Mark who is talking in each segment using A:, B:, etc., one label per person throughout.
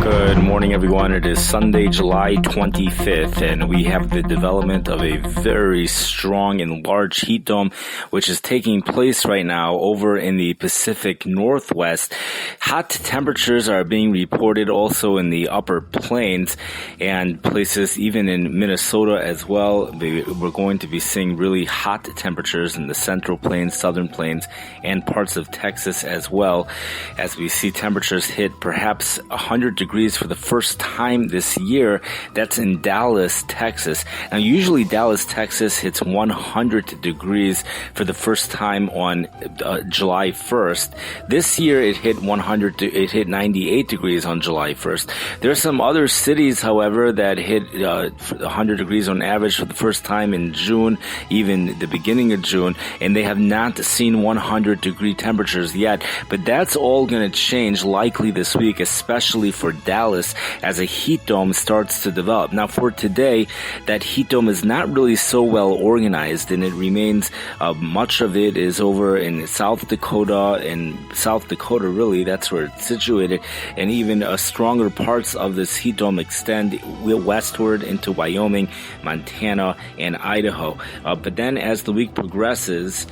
A: Good morning, everyone. It is Sunday, July 25th, and we have the development of a very strong and large heat dome, which is taking place right now over in the Pacific Northwest. Hot temperatures are being reported also in the upper plains and places even in Minnesota as well. We're going to be seeing really hot temperatures in the central plains, southern plains, and parts of Texas as well, as we see temperatures hit perhaps 100 degrees for the first time this year. That's in Dallas, Texas. Now, usually Dallas, Texas hits 100 degrees for the first time on July 1st. This year it hit 98 degrees on July 1st. There are some other cities, however, that hit 100 degrees on average for the first time in June, even the beginning of June, and they have not seen 100 degree temperatures yet. But that's all going to change likely this week, especially for Dallas, as a heat dome starts to develop. Now, for today, that heat dome is not really so well organized, and it remains, much of it is over in South Dakota, and South Dakota, really, that's where it's situated, and even stronger parts of this heat dome extend westward into Wyoming, Montana, and Idaho. But then as the week progresses,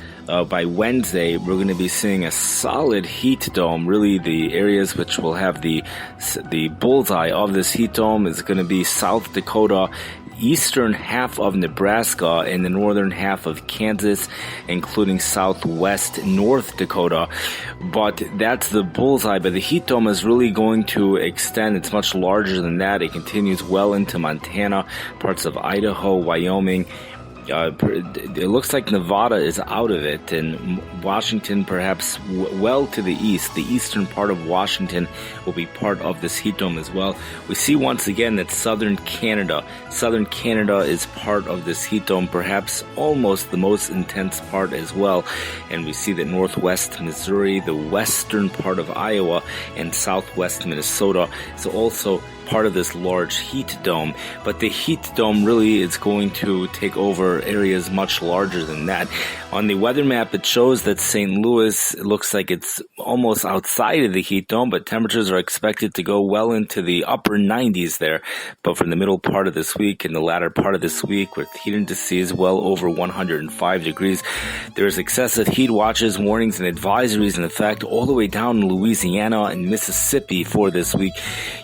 A: by Wednesday, we're going to be seeing a solid heat dome. Really, the areas which will have the bullseye of this heat dome is going to be South Dakota, eastern half of Nebraska, and the northern half of Kansas, including southwest North Dakota. But that's the bullseye. But the heat dome is really going to extend. It's much larger than that. It continues well into Montana, parts of Idaho, Wyoming. It looks like Nevada is out of it, and Washington perhaps well to the east. The eastern part of Washington will be part of this heat dome as well. We see once again that southern Canada is part of this heat dome, perhaps almost the most intense part as well. And we see that northwest Missouri, the western part of Iowa, and southwest Minnesota is also part of this large heat dome. But the heat dome really is going to take over areas much larger than that. On the weather map, it shows that St. Louis looks like it's almost outside of the heat dome, but temperatures are expected to go well into the upper 90s there. But from the middle part of this week and the latter part of this week, with heat indices well over 105 degrees, there's excessive heat watches, warnings, and advisories in effect all the way down in Louisiana and Mississippi for this week.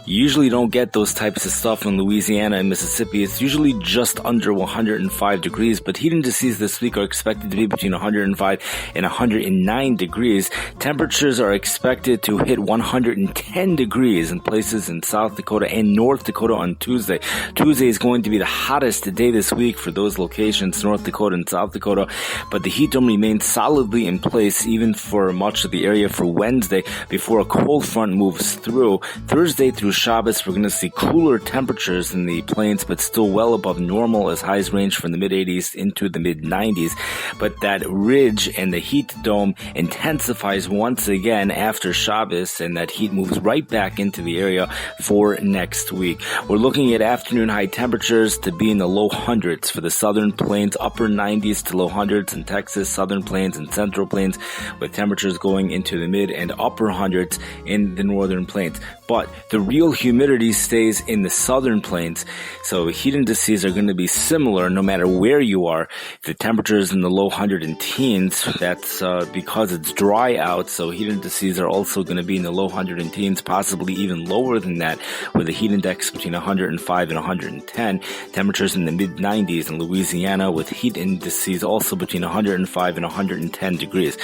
A: You usually don't get those types of stuff in Louisiana and Mississippi. It's usually just under 105 degrees, but heat indices this week are expected to be between 105 and 109 degrees. Temperatures are expected to hit 110 degrees in places in South Dakota and North Dakota on Tuesday. Tuesday is going to be the hottest day this week for those locations, North Dakota and South Dakota, but the heat dome remains solidly in place even for much of the area for Wednesday before a cold front moves through. Thursday through Shabbos, we're going to see cooler temperatures in the plains, but still well above normal as highs range from the mid-80s into the mid-90s. But that ridge and the heat dome intensifies once again after Shabbos, and that heat moves right back into the area for next week. We're looking at afternoon high temperatures to be in the low hundreds for the southern plains, upper 90s to low hundreds in Texas, southern plains and central plains, with temperatures going into the mid and upper hundreds in the northern plains. But the real humidity stays in the southern plains, so heat indices are going to be similar no matter where you are. The temperatures in the low 100 and teens, that's because it's dry out, so heat indices are also going to be in the low 100 and teens, possibly even lower than that, with a heat index between 105 and 110. Temperatures in the mid-90s in Louisiana, with heat indices also between 105 and 110 degrees.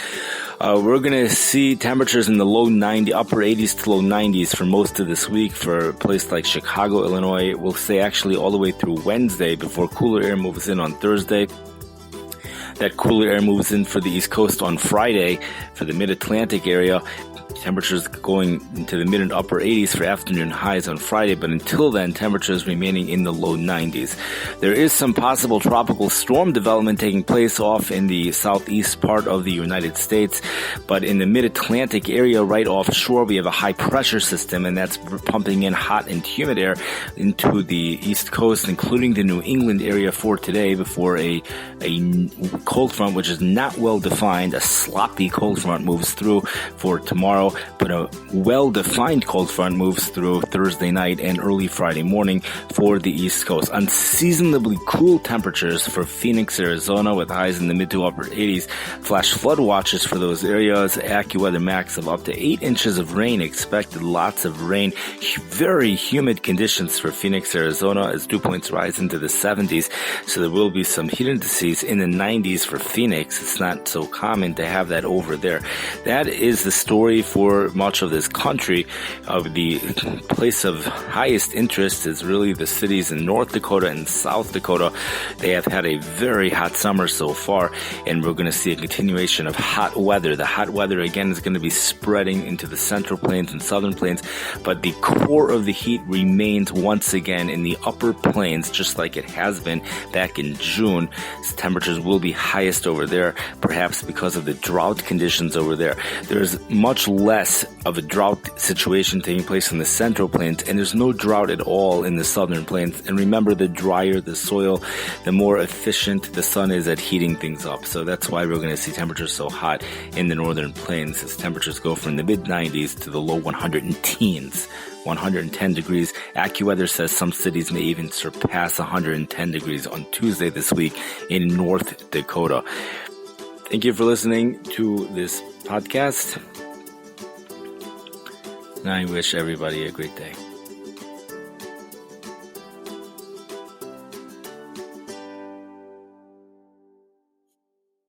A: We're going to see temperatures in the low 90, upper 80s to low 90s for most of this week for a place like Chicago, Illinois. We'll stay actually all the way through Wednesday before cooler air moves in on Thursday. That cooler air moves in for the East Coast on Friday for the mid-Atlantic area. Temperatures going into the mid and upper 80s for afternoon highs on Friday, but until then, temperatures remaining in the low 90s. There is some possible tropical storm development taking place off in the southeast part of the United States, but in the mid-Atlantic area right offshore, we have a high pressure system, and that's pumping in hot and humid air into the East Coast, including the New England area for today, before a cold front, which is not well defined, a sloppy cold front, moves through for tomorrow snow, but a well-defined cold front moves through Thursday night and early Friday morning for the East Coast. Unseasonably cool temperatures for Phoenix, Arizona, with highs in the mid to upper 80s. Flash flood watches for those areas. AccuWeather max of up to 8 inches of rain expected. Lots of rain. Very humid conditions for Phoenix, Arizona, as dew points rise into the 70s. So there will be some heat indices in the 90s for Phoenix. It's not so common to have that over there. That is the story for much of this country. The place of highest interest is really the cities in North Dakota and South Dakota. They have had a very hot summer so far, and we're going to see a continuation of hot weather. The hot weather, again, is going to be spreading into the central plains and southern plains, but the core of the heat remains once again in the upper plains, just like it has been back in June. Temperatures will be highest over there, perhaps because of the drought conditions over there. There's much less of a drought situation taking place in the central plains, and there's no drought at all in the southern plains. And remember, the drier the soil, the more efficient the sun is at heating things up. So that's why we're going to see temperatures so hot in the northern plains, as temperatures go from the mid-90s to the low 110s. 110 degrees. AccuWeather says some cities may even surpass 110 degrees on Tuesday this week in North Dakota. Thank you for listening to this podcast, and I wish everybody a great day.